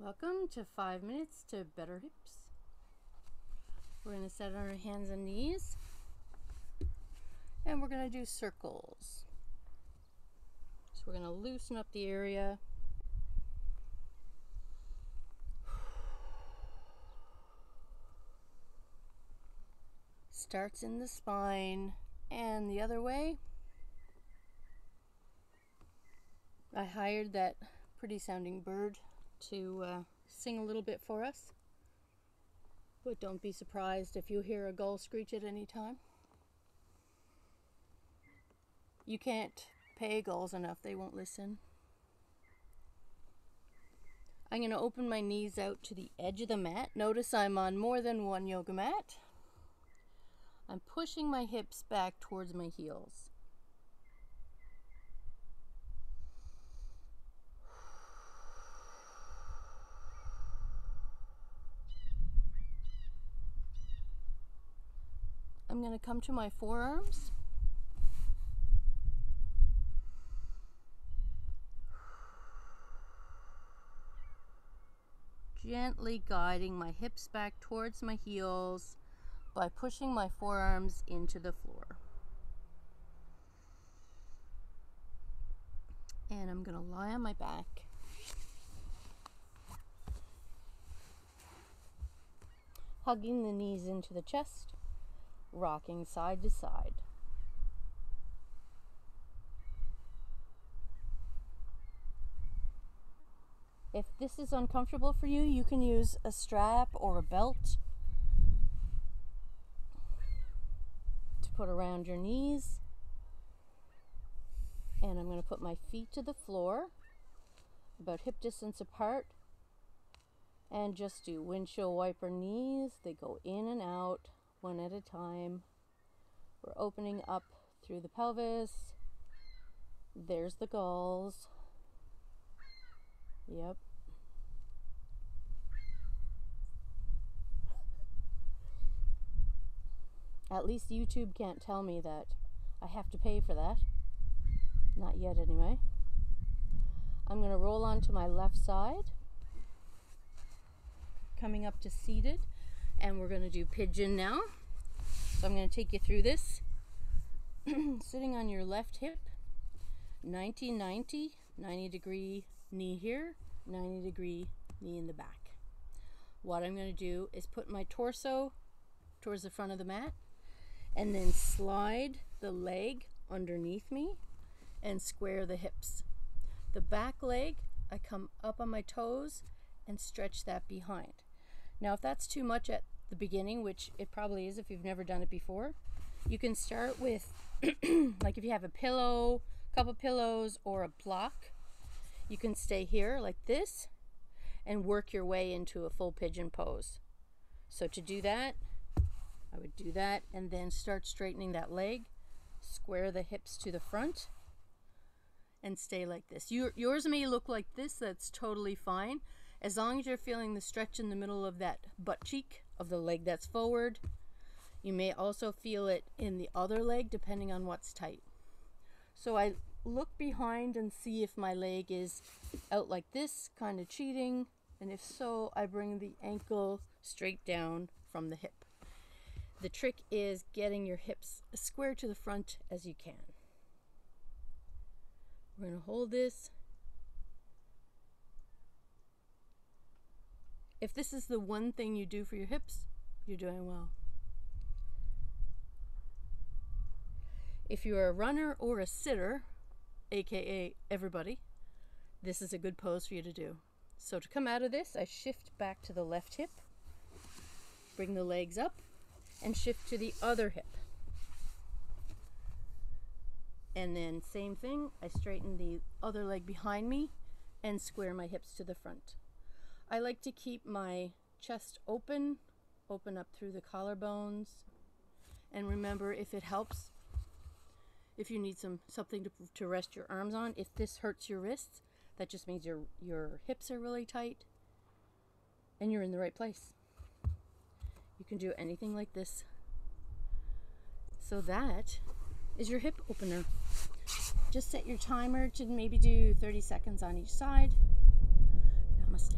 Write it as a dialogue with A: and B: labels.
A: Welcome to 5 minutes to better hips. We're going to set on our hands and knees and we're going to do circles. So we're going to loosen up the area. Starts in the spine and the other way. I hired that pretty sounding bird to sing a little bit for us, but don't be surprised if you hear a gull screech at any time. You can't pay gulls enough, they won't listen. I'm going to open my knees out to the edge of the mat. Notice I'm on more than one yoga mat. I'm pushing my hips back towards my heels. I'm going to come to my forearms. Gently guiding my hips back towards my heels by pushing my forearms into the floor. And I'm going to lie on my back. Hugging the knees into the chest. Rocking side to side. If this is uncomfortable for you, you can use a strap or a belt to put around your knees. And I'm going to put my feet to the floor, about hip distance apart, and just do windshield wiper knees. They go in and out one at a time. We're opening up through the pelvis. There's the gulls. Yep. At least YouTube can't tell me that I have to pay for that. Not yet anyway. I'm going to roll onto my left side, coming up to seated. And we're going to do pigeon now. So I'm going to take you through this. Sitting on your left hip, 90 degree knee here, 90 degree knee in the back. What I'm going to do is put my torso towards the front of the mat and then slide the leg underneath me and square the hips. The back leg, I come up on my toes and stretch that behind. Now if that's too much at the beginning, which it probably is if you've never done it before, you can start with like if you have a pillow, couple pillows, or a block, you can stay here like this and work your way into a full pigeon pose. So to do that, I would do that and then start straightening that leg, square the hips to the front, and stay like this. Yours may look like this, that's totally fine. As long as you're feeling the stretch in the middle of that butt cheek of the leg that's forward. You may also feel it in the other leg depending on what's tight. So I look behind and see if my leg is out like this, kind of cheating, and if so, I bring the ankle straight down from the hip. The trick is getting your hips as square to the front as you can. We're going to hold this. If this is the one thing you do for your hips, you're doing well. If you're a runner or a sitter, aka everybody, this is a good pose for you to do. So to come out of this, I shift back to the left hip, bring the legs up, and shift to the other hip. And then same thing, I straighten the other leg behind me and square my hips to the front. I like to keep my chest open up through the collarbones. And remember, if it helps, if you need something to rest your arms on, if this hurts your wrists, that just means your hips are really tight and you're in the right place. You can do anything like this. So that is your hip opener. Just set your timer to maybe do 30 seconds on each side. Namaste.